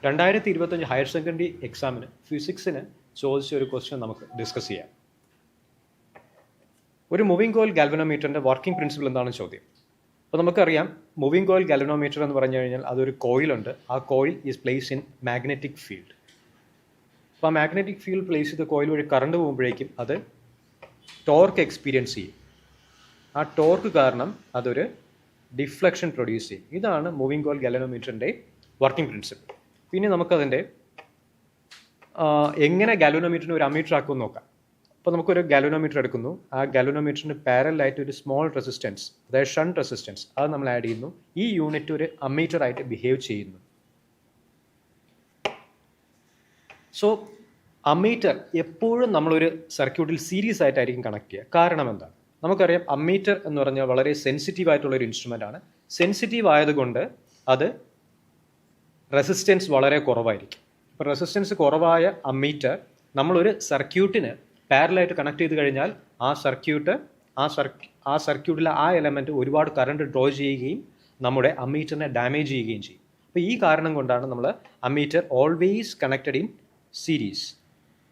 2025 higher secondary എക്സാമിന് ഫിസിക്സിന് ചോദിച്ച ഒരു ക്വസ്റ്റ്യൻ നമുക്ക് ഡിസ്കസ് ചെയ്യാം. ഒരു മൂവിംഗ് കോയിൽ ഗാൽവനോമീറ്ററിൻ്റെ വർക്കിംഗ് പ്രിൻസിപ്പിൾ എന്താണെന്ന് ചോദ്യം. അപ്പോൾ നമുക്കറിയാം മൂവിംഗ് കോയിൽ ഗാൽവനോമീറ്റർ എന്ന് പറഞ്ഞു കഴിഞ്ഞാൽ അതൊരു കോയിലുണ്ട്. ആ coil is place in magnetic field. അപ്പോൾ ആ മാഗ്നറ്റിക് ഫീൽഡ് പ്ലേസ് ചെയ്ത കോയിൽ വഴി കറണ്ട് പോകുമ്പോഴേക്കും അത് ടോർക്ക് എക്സ്പീരിയൻസ് ചെയ്യും. ആ ടോർക്ക് കാരണം അതൊരു ഡിഫ്ലക്ഷൻ പ്രൊഡ്യൂസ് ചെയ്യും. ഇതാണ് മൂവിംഗ് കോയിൽ ഗാൽവനോമീറ്ററിൻ്റെ വർക്കിംഗ് പ്രിൻസിപ്പിൾ. പിന്നെ നമുക്കതിൻ്റെ എങ്ങനെ ഗാൽവനോമീറ്ററിനെ ഒരു അമ്മീറ്റർ ആക്കുമെന്ന് നോക്കാം. അപ്പോൾ നമുക്കൊരു ഗാൽവനോമീറ്റർ എടുക്കുന്നു. ആ ഗാൽവനോമീറ്ററിന് പാരലായിട്ട് ഒരു സ്മോൾ റെസിസ്റ്റൻസ്, അതായത് ഷണ്ട് റെസിസ്റ്റൻസ്, അത് നമ്മൾ ആഡ് ചെയ്യുന്നു. ഈ യൂണിറ്റ് ഒരു അമ്മീറ്റർ ആയിട്ട് ബിഹേവ് ചെയ്യുന്നു. സോ അമ്മീറ്റർ എപ്പോഴും നമ്മളൊരു സർക്യൂട്ടിൽ സീരീസ് ആയിട്ടായിരിക്കും കണക്ട് ചെയ്യുക. കാരണം എന്താണ്? നമുക്കറിയാം അമ്മീറ്റർ എന്ന് പറഞ്ഞാൽ വളരെ സെൻസിറ്റീവ് ആയിട്ടുള്ളൊരു ഇൻസ്ട്രുമെൻ്റ് ആണ്. സെൻസിറ്റീവ് ആയതുകൊണ്ട് അത് റെസിസ്റ്റൻസ് വളരെ കുറവായിരിക്കും. അപ്പോൾ റെസിസ്റ്റൻസ് കുറവായ അമ്മീറ്റർ നമ്മളൊരു സർക്യൂട്ടിന് പാരലായിട്ട് കണക്ട് ചെയ്ത് കഴിഞ്ഞാൽ ആ സർക്യൂട്ടിലെ ആ എലമെൻറ്റ് ഒരുപാട് കറണ്ട് ഡ്രോ ചെയ്യുകയും നമ്മുടെ അമ്മീറ്ററിനെ ഡാമേജ് ചെയ്യുകയും ചെയ്യും. അപ്പോൾ ഈ കാരണം കൊണ്ടാണ് നമ്മൾ ammeter always connected in series.